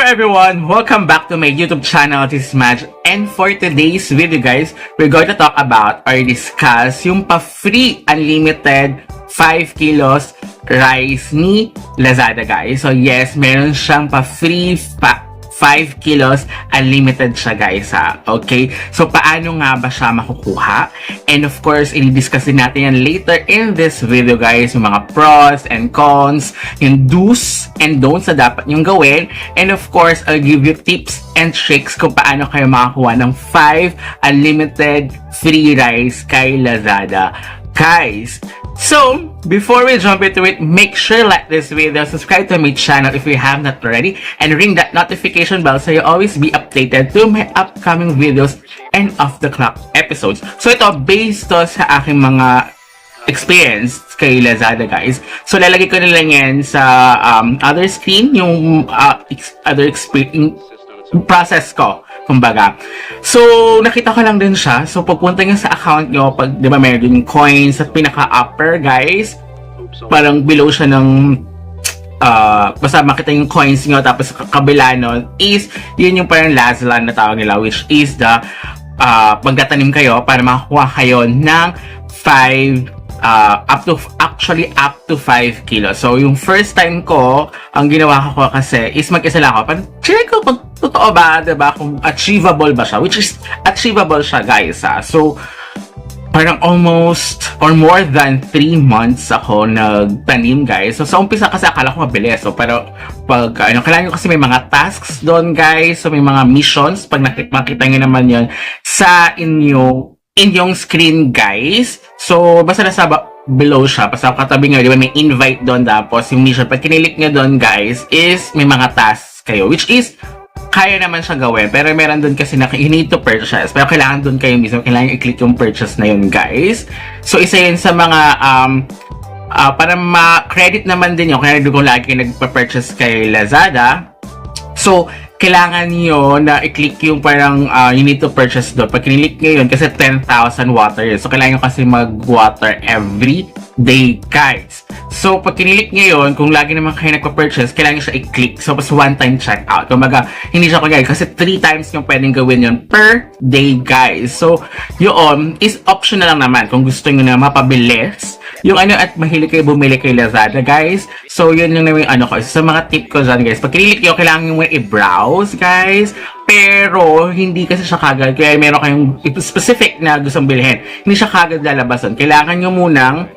everyone! Welcome back to my YouTube channel. This is Madge. And for today's video guys, we're going to talk about or discuss yung pa-free unlimited 5 kilos rice ni Lazada guys. So yes, meron siyang pa-free 5 kilos unlimited siya guys ha. Okay? So paano nga ba siya makukuha? And of course, i-discuss din natin yan later in this video guys. Yung mga pros and cons, yung do's and don'ts na dapat yung gawin. And of course, I'll give you tips and tricks kung paano kayo makakuha ng 5 unlimited free rice kay Lazada. Guys, so before we jump into it, make sure like this video, subscribe to my channel if you have not already, and ring that notification bell so you always be updated to my upcoming videos and off the clock episodes. So ito, based to sa aking mga experience kay Lazada guys. So lalagay ko na lang yan sa other screen, yung other experience process ko, kumbaga. So, nakita ko lang din siya. So, pagpunta nyo sa account nyo, pag, di ba, meron yung coins at pinaka-upper, guys. Parang below siya ng, basta makita yung coins nyo, tapos kabila nun, is, yun yung parang Lazland na tawag nila, which is the, pagtatanim kayo para makakuha kayo ng 5 up to 5 kilos. So, yung first time ko, ang ginawa ko kasi is mag-isa lang ako. Parang, check ko kung totoo ba, diba? Kung achievable ba siya. Which is, achievable siya, guys, ha? So, parang almost, or more than 3 months ako nagtanim, guys. So, sa umpisa kasi akala ko mabilis. So, pero, pag, kailangan nyo kasi may mga tasks doon, guys. So, may mga missions. Pag makita nyo naman yun sa inyong screen guys. So basta nasa below siya, basta katabi nyo, di ba may invite doon, tapos yung mission, pag kinilik nyo doon guys, is may mga tasks kayo, which is kaya naman siya gawin, pero meron doon kasi na you need to purchase, pero kailangan doon kayo mismo, kailangan i-click yung purchase na yun guys. So isa yun sa mga para ma-credit naman din yun, kaya kung lagi nagpa-purchase kay Lazada. So kailangan nyo na i-click yung parang you need to purchase doon. Pag kinilik nyo yun, kasi 10,000 water yun. So, kailangan nyo kasi mag-water every day, guys. So, pag kinilik nyo yun, kung lagi naman kayo nagpa-purchase, kailangan nyo siya i-click. So, pas one-time checkout. Kumbaga, hindi siya kagaya. Kasi 3 times yung pwedeng gawin yun per day, guys. So, yun is optional lang naman. Kung gusto nyo na mapabilis, yung at mahilig kayo bumili kay Lazada, guys. So, yun yung namin ko. Sa mga tip ko dyan, guys. Pag kinilik nyo, kailangan nyo i-browse, guys. Pero, hindi kasi siya kagad. Kaya meron kayong specific na gustong bilhin. Hindi siya kagad lalabasan. Kailangan nyo munang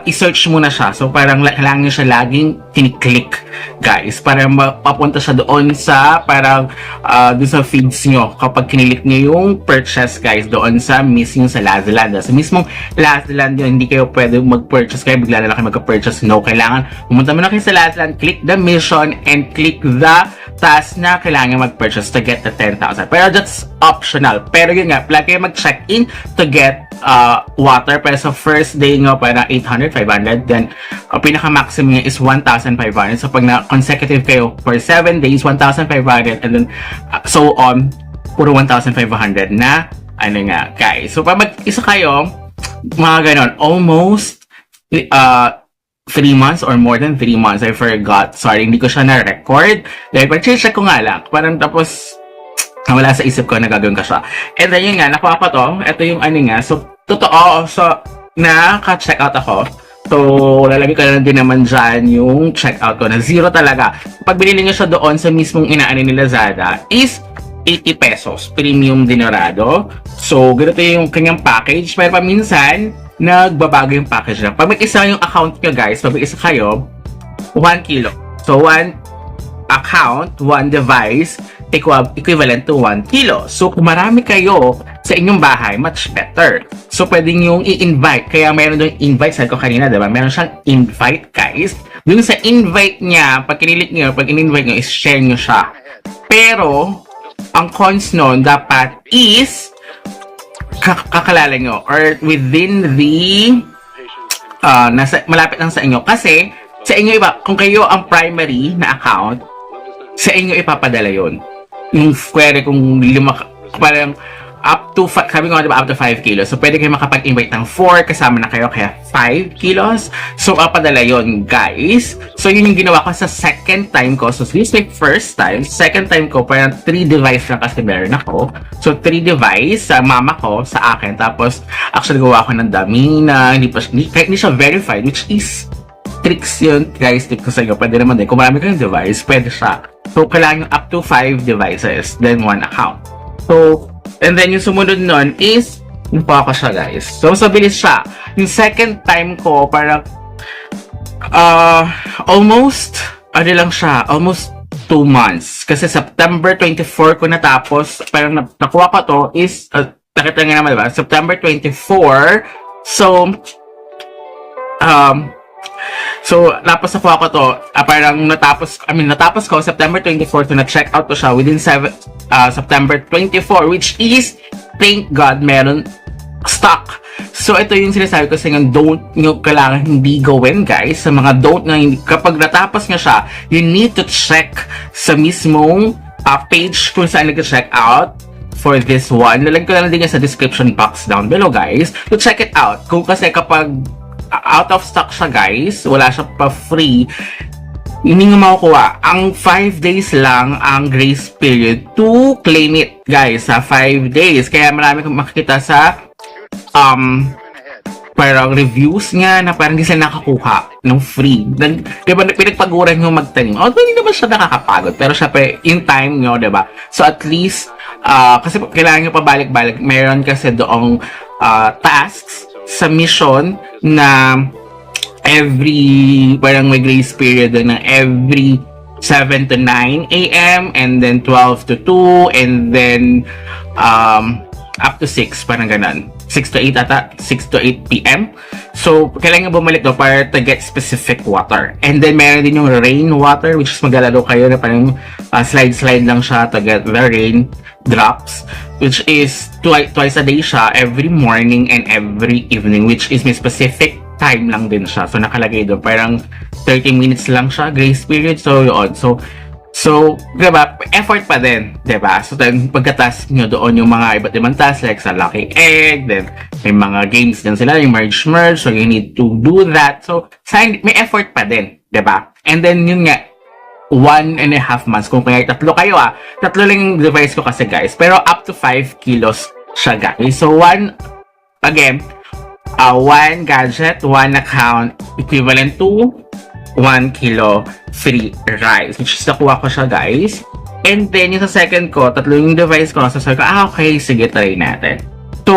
i-search muna siya. So, parang kailangan nyo siya laging tiniklik, guys. Para mapapunta siya doon sa, parang, doon sa feeds nyo. Kapag kinilik nyo yung purchase, guys, doon sa mismong sa Lazada. Sa mismong Lazada yun, hindi kayo pwede mag-purchase. Kaya bigla na lang kayo mag-purchase. No, kailangan pumunta muna kayo sa Lazada, click the mission, and click the task na kailangan mag-purchase to get the 10,000. Pero that's optional. Pero yun nga, lagi kayo mag-check-in to get water. Pero sa first day nyo, parang 800, 500. Then, pinaka-maximum niya is 1,500. So, pag na-consecutive kayo for 7 days, 1,500. And then, so on, puro 1,500 na, guys. So, pag mag-isa kayo, mga ganon, almost 3 months or more than 3 months. I forgot. Sorry, hindi ko siya na-record. Dahil pag-check ko nga lang. Parang tapos, wala sa isip ko na gagawin ka siya. And then yun nga, nakuha ko to. Ito yung nga. So, totoo. So, naka-check out ako. So, lalagay ko na din naman dyan yung check out ko na 0 talaga. Pag binili nyo siya doon sa mismong inaani ni Lazada is 80 pesos. Premium dinorado. So, ganito yung kanyang package. Pero paminsan, nagbabago yung package lang. Pag may isa yung account nyo guys, pag may isa kayo, 1 kilo. So, 1 account, 1 device, equivalent to 1 kilo. So, kung marami kayo sa inyong bahay, much better. So, pwedeng yung i-invite. Kaya meron doon invite, sabi ko kanina, diba? Meron siyang invite, guys. Doon sa invite niya, pag kinilik nyo, pag in-invite nyo, is share nyo siya. Pero, ang cons nun, dapat is kakalala nyo or within the malapit lang sa inyo. Kasi, sa inyo iba, kung kayo ang primary na account, sa inyo ipapadala yon. Yung query kung parang up to, sabi ko nga diba, up to 5 kilos. So, pwede kayo makapag-invite ng 4, kasama na kayo, kaya 5 kilos. So, padala yon guys. So, yun yung ginawa ko sa second time ko. So, this is my first time. Second time ko, parang 3 device lang kasi meron ako. So, 3 device sa mama ko, sa akin. Tapos, actually, gawa ko ng dami na kahit hindi siya verified, which is tricks yun, guys. Tip ko sa inyo. Pwede naman din. Kung marami kayong device, pwede siya. So, kailangan yung up to 5 devices, then 1 account. So, and then yung sumunod nun is, nakuha ko siya, guys. So, bilis siya. Yung second time ko, parang, almost 2 months. Kasi September 24 ko natapos, parang nakuha ko to is, nakita nga naman, diba? September 24, so, tapos nakuha ko to, parang natapos ko September 24, so na-check out ko siya within September 24, which is, thank God, meron stock. So, ito yung sinasabi ko sa inyo, don't nyo kailangan hindi gawin, guys. Sa mga don't na hindi, kapag natapos nga siya, you need to check sa mismong page kung saan nag-check out for this one. Lalagay ko lang din yan sa description box down below, guys, to check it out. Kung kasi kapag out of stock siya, guys, wala siya pa free, hindi nga makukuha. Ang 5 days lang ang grace period to claim it, guys, sa 5 days. Kaya marami kang makikita sa parang reviews nga na parang hindi sila nakakuha ng free. Diba, pinagpaguran nyo magtanim. Although hindi naman siya nakakapagod, pero syempre, in time nyo, diba? So at least, kasi kailangan nyo pabalik-balik, meron kasi doong tasks sa mission na parang may grace period na every 7 to 9 a.m. and then 12 to 2 and then up to 6, parang ganun. 6 to 8 ata, 6 to 8 p.m. So, kailangan bumalik do para to get specific water. And then, meron din yung rain water, which is maglalaro kayo na parang slide-slide lang siya to get the rain drops, which is twice a day siya, every morning and every evening, which is may specific time lang din siya. So, nakalagay doon, parang 30 minutes lang siya, grace period. So, yun. So, diba, effort pa din, diba? So, then, pagka-task nyo doon yung mga iba't ibang task, like sa Lucky Egg, then, may mga games din sila, yung merge, so you need to do that. So, may effort pa din, diba? And then, yun nga, 1.5 months. Kung kaya tatlo kayo, tatlo lang yung device ko kasi, guys. Pero, up to 5 kilos siya, guys. So, one gadget, one account, equivalent to 1 kilo free rice, which is nakuha ko siya, guys. And then, yung sa second ko, tatlo yung device ko. So, sabi ko, okay, sige, try natin. So,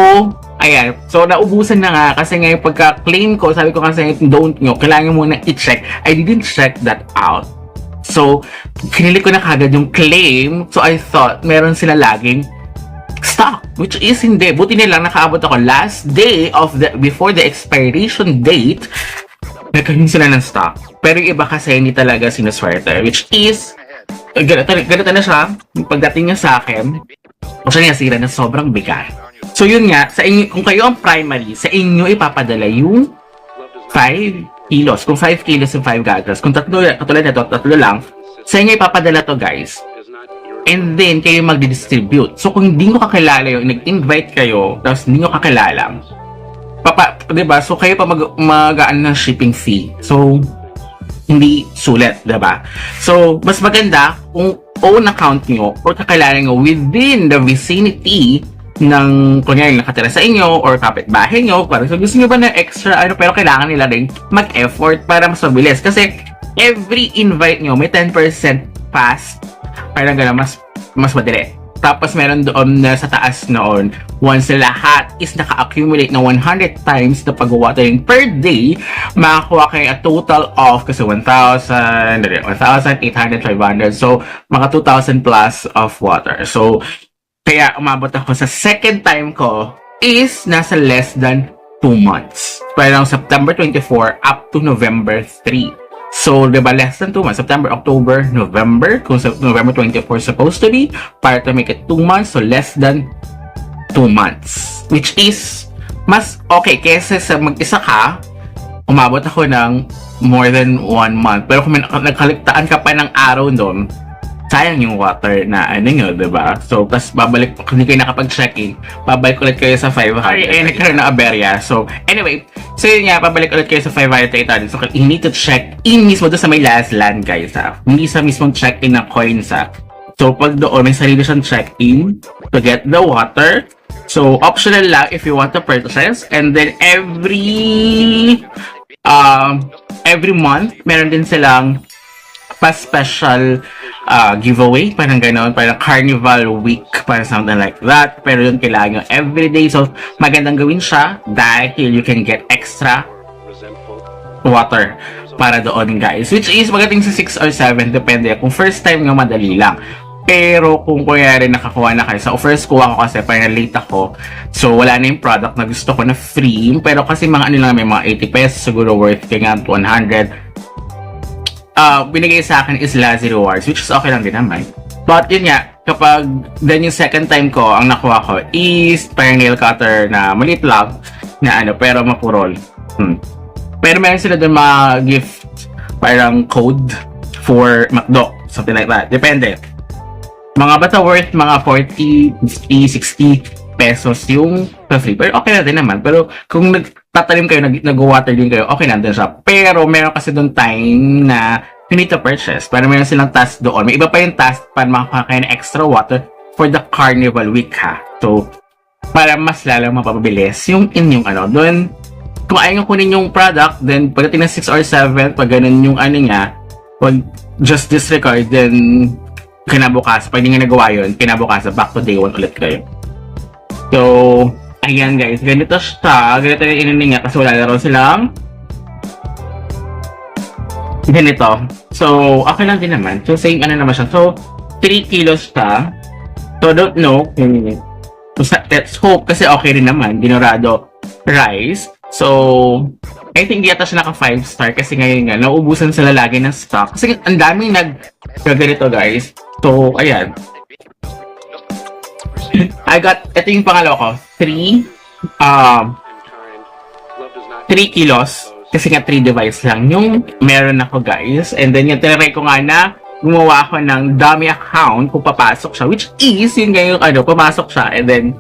ayan. So, naubusan na nga kasi nga yung pagka-claim ko, sabi ko kasi don't nyo, kailangan muna i-check. I didn't check that out. So, kinilik ko na kagad yung claim. So, I thought, meron sila laging stock, which is hindi. Buti nilang nakaabot ako last day before the expiration date, nagkaroon sila ng stock. Pero yung iba kasi hindi talaga sinuswerte, which is, ganito na siya, pagdating niya sa akin, o siya nasira na sobrang bigat. So yun nga, sa inyo, kung kayo ang primary, sa inyo ipapadala yung 5 kilos. Kung 5 kilos yung 5 gadgets, kung katulad nito, tatlo lang, sa inyo ipapadala to, guys. And then, kayo magdi-distribute. So kung hindi nyo kakilala yung nag-invite kayo, tapos hindi nyo kakilala, diba? So, kayo pa mag-aan ng shipping fee. So, hindi sulit, diba? So, mas maganda kung own account nyo or kakilala nyo within the vicinity ng, kunyari, nakatira sa inyo or kapitbahay nyo. Parang, so, gusto nyo ba na extra, pero kailangan nila rin mag-effort para mas mabilis. Kasi, every invite nyo, may 10% fast. Parang gano'n, mas madali. Tapos meron doon na sa taas noon, once lahat is naka-accumulate na 100 times na pag-watering per day, makakuha kayo a total of, kasi 1,800, 500, so mga 2,000 plus of water. So, kaya umabot ako sa second time ko is nasa less than 2 months. Parang September 24 up to November 3. So, diba, less than 2 months. September, October, November. Kung November 24 supposed to be, para to make it 2 months. So, less than 2 months. Which is, mas okay. Kesa sa mag-isa ka, umabot ako ng more than 1 month. Pero kung nagkaligtaan ka pa ng araw doon, sayang yung water na ano nyo, diba? So, tas babalik, kung hindi kayo nakapag-check-in, babalik ulit kayo sa 500. Ay, nagkaroon na aberya. So, anyway, so yun nga, babalik ulit kayo sa 500, 800. So, you need to check in mismo doon sa may last land, guys, ha? Hindi sa mismong check-in ng coins, ha? So, pag doon, may sarili siyang check-in to get the water. So, optional lang if you want to purchase. And then, every month, meron din silang pa-special giveaway, parang gano'n, parang carnival week, parang something like that. Pero yun, kailangan yung everyday. So, magandang gawin siya dahil you can get extra water para doon, guys. Which is, magating sa 6 or 7, depende. Kung first time nga, madali lang. Pero kung kunyari nakakuha na kayo, sa first kuha ko kasi parang late ako, so wala na yung product na gusto ko na free. Pero kasi mga ano lang, may mga 80 pesos, siguro worth kaya nga 100. Binigay sa akin is Lazy Rewards, which is okay lang din naman. But yun nga, kapag then yung second time ko, ang nakuha ko is parang nail cutter na maliit lang, na ano, pero mapurol. Pero meron sila doon mga gift, parang code for McDo, something like that. Depende. Mga basta worth mga 40, 50, 60 pesos yung free. Pero okay na din naman. Pero kung nagtatanim kayo, nag-water din kayo, okay na din siya. Pero meron kasi doon time na you need to purchase. Pero meron silang task doon. May iba pa yung task para makakain ng extra water for the carnival week, ha. So, para mas lalong mapapabilis yung inyong ano. Doon, kung ayaw nyo kunin yung product, then pagdating ng 6 or 7, pag ganun yung ano niya, well, just disregard, then kinabukas, pag hindi nga nagawa yun, kinabukas, back to day 1 ulit kayo. So, ayan guys, ganito siya. Ganito yung ininin niya kasi wala na rin silang ganito. So, okay lang din naman. So, same ano naman siya. So, 3 kilos siya. So, don't know. Let's hope kasi okay rin naman. Dinorado rice. So, I think yata siya naka 5-star kasi ngayon nga, nauubusan sila lagi ng stock. Kasi ang daming nag-ganito guys. So, ayan. Ito yung pangalawa ko. 3 kilos. Kasi nga 3 device lang yung meron ako guys. And then yung tinry ko nga na gumawa ako ng dummy account kung papasok siya. Which is, yun nga yung ano, pumasok siya. And then,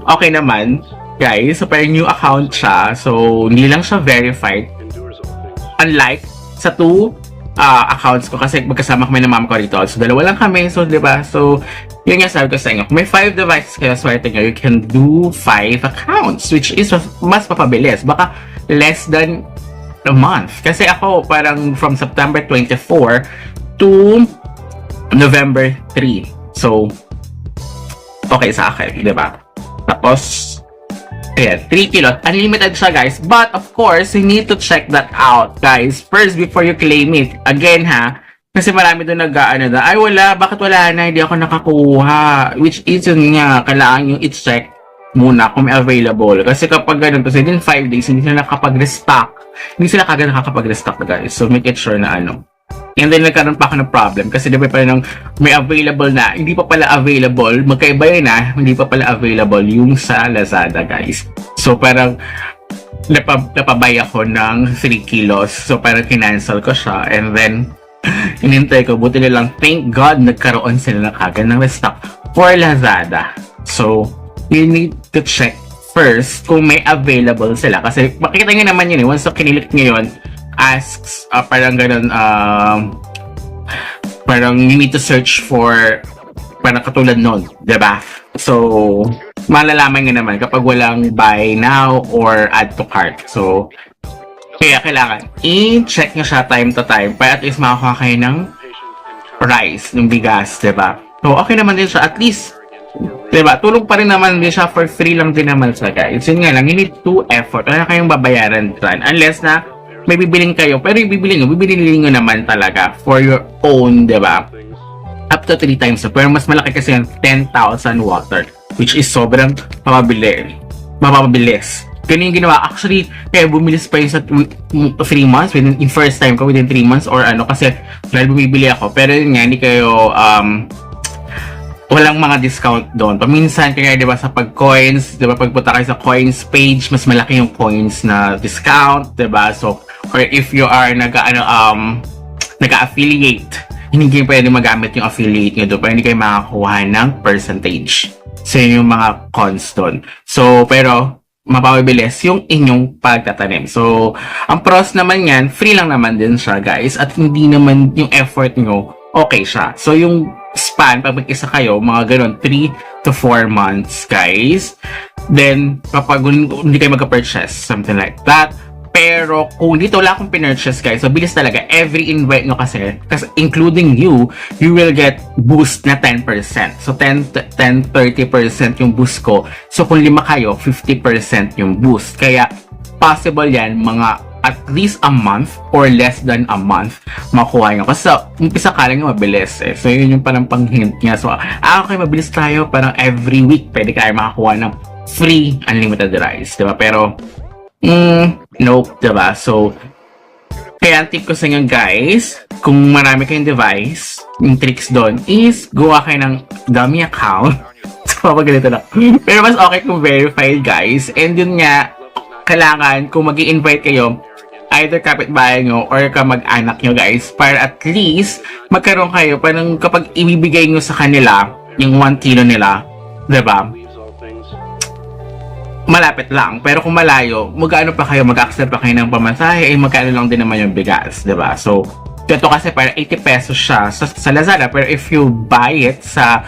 okay naman. Guys, so parang new account siya. So, hindi lang siya verified. Unlike sa 2 accounts ko kasi magkasama kami ng mama ko rito. So, dalawa lang kami. So, diba? So, yun nga sabi ko sa inyo. Kung may 5 devices kayo, swerte nyo, you can do 5 accounts. Which is mas mapabilis. Baka less than a month. Kasi ako, parang from September 24 to November 3. So, okay sa akin. Diba? Tapos, ayan, 3 kilos. Unlimited siya, guys. But, of course, you need to check that out, guys. First, before you claim it. Again, ha? Kasi marami doon nag-ano na, ay, wala. Bakit wala na? Hindi ako nakakuha. Which is, yun nga, kailangan yung i-check muna kung may available. Kasi kapag ganun, kasi din 5 days, hindi sila nakapag-restock. Hindi sila kagad nakakapag-restock, guys. So, make it sure na ano. And then, nagkaroon pa ako ng problem. Kasi diba pa nang may available na, hindi pa pala available. Magkaiba yun na, hindi pa pala available yung sa Lazada, guys. So, parang napabay ako ng 3 kilos. So, parang kinancel ko siya. And then, inintay ko, buti na lang, thank God, nagkaroon sila na kagad ng restock for Lazada. So, you need to check first kung may available sila. Kasi, makikita nyo naman yun eh. Once na kinilik nyo yun, asks, parang ganun, parang you need to search for parang katulad nun, diba? So, malalaman nyo naman kapag walang buy now or add to cart. So, kaya kailangan i-check nyo siya time to time para at least makakuha kayo ng rice, ng bigas, diba? So, okay naman din siya. At least, diba? Tulong pa rin naman din siya, for free lang din naman siya, guys. Yun nga lang, you need to effort. Wala kayong babayaran dyan. Unless na may bibiling kayo, pero yung bibilin nyo naman talaga for your own, diba? Up to 3 times. Pero mas malaki kasi yung 10,000 water, which is sobrang mapapabilis. Ganun yung ginawa. Actually, kaya bumilis pa yung sa 3 months, yung first time ko, within 3 months, or ano, kasi dahil bumibili ako. Pero yun nga, hindi kayo, walang mga discount doon. Paminsan, kaya diba sa pag-coins, diba pagpunta kayo sa coins page, mas malaki yung coins na discount, diba? So, or if you are nag-affiliate hindi kayo pwede magamit yung affiliate nyo doon, pero hindi kayo makakuha ng percentage. So, yun yung mga cons doon. So, pero, mapapabilis yung inyong pagtatanim. So, ang pros naman yan, free lang naman din siya, guys. At hindi naman yung effort nyo, okay siya. So, yung span, pag mag-isa kayo, mga ganun, 3 to 4 months, guys. Then, kapag hindi kayo mag-purchase, something like that. Pero, kung dito wala akong pinurchase, guys, so bilis talaga. Every invite nyo kasi including you will get boost na 10%. So, 30% yung boost ko. So, kung 5 kayo, 50% yung boost. Kaya, possible yan, mga at least a month or less than a month makuha nyo. Kasi sa umpisa ka lang yung mabilis eh. So, yun yung parang pang-hint niya. So, okay, mabilis tayo. Parang every week, pwede kayo makakuha ng free unlimited rice. Diba? Pero, nope, diba? So, kaya ang tip ko sa inyo, guys, kung marami kayong device, yung tricks doon is gawa kayo ng dummy account. So, ganito na. Pero mas okay kung verified, guys. And yun nga, kailangan kung mag-i-invite kayo, either kapitbahay nyo or kamag-anak nyo, guys, para at least magkaroon kayo, parang kapag ibibigay nyo sa kanila yung 1 kilo nila, diba? Malapit lang. Pero kung malayo, magkano pa kayo, mag-accept pa kayo ng pamasahe, magkano lang din naman yung bigas, diba? So, ito kasi para 80 pesos siya sa Lazada. Pero if you buy it sa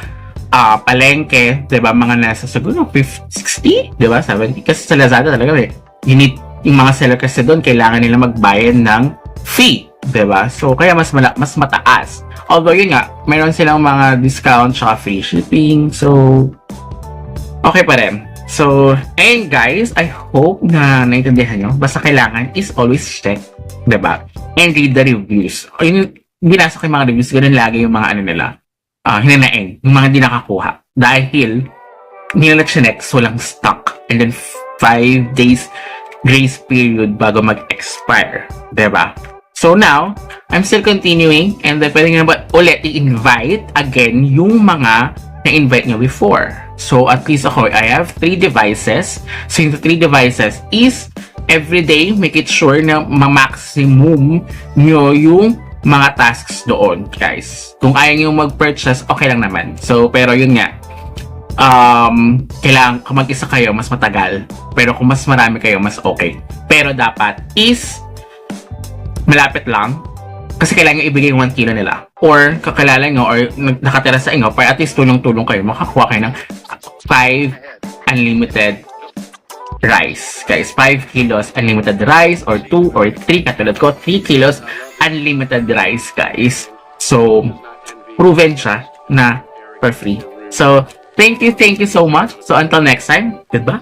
palengke, diba, mga nasa siguro 50, 60, diba, 70. Kasi sa Lazada talaga you need, yung mga seller kasi doon, kailangan nila magbayad ng fee, diba? So, kaya mas mataas. Although, yun nga, mayroon silang mga discount tsaka free shipping. So, okay pa rin. So, and guys, I hope na naintindihan nyo. Basta kailangan is always check, diba? And read the reviews. O yung binasa ko yung mga reviews, ganun lagi yung mga ano nila, hinanain, yung mga di nakakuha. Dahil, hindi nila chinek, so lang stock. And then, 5 days grace period bago mag-expire, diba? So now, I'm still continuing, and then pwede nga ba ulit i-invite again yung mga na-invite nyo before. So, at least ako, I have 3 devices. So, yung 3 devices is every day, make it sure na ma-maximum nyo yung mga tasks doon, guys. Kung ayaw nyo mag-purchase, okay lang naman. So, pero yun nga, kailangan kung mag-isa kayo, mas matagal. Pero kung mas marami kayo, mas okay. Pero dapat is malapit lang. Kasi kailangan ibigay yung 1 kilo nila. Or kakilala nyo or nakatira sa inyo para at least tulong-tulong kayo. Makakuha kayo ng 5 unlimited rice. Guys, 5 kilos unlimited rice or 2 or 3. Katulad ko, 3 kilos unlimited rice, guys. So, proven siya na for free. So, thank you so much. So, until next time, goodbye!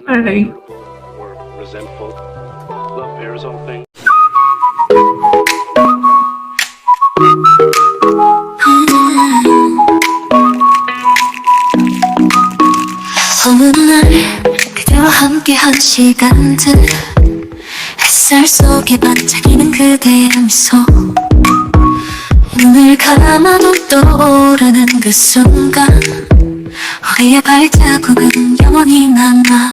어느 날 그대와 함께한 시간들 햇살 속에 반짝이는 그대의 미소 눈을 감아도 떠오르는 그 순간 우리의 발자국은 영원히 남아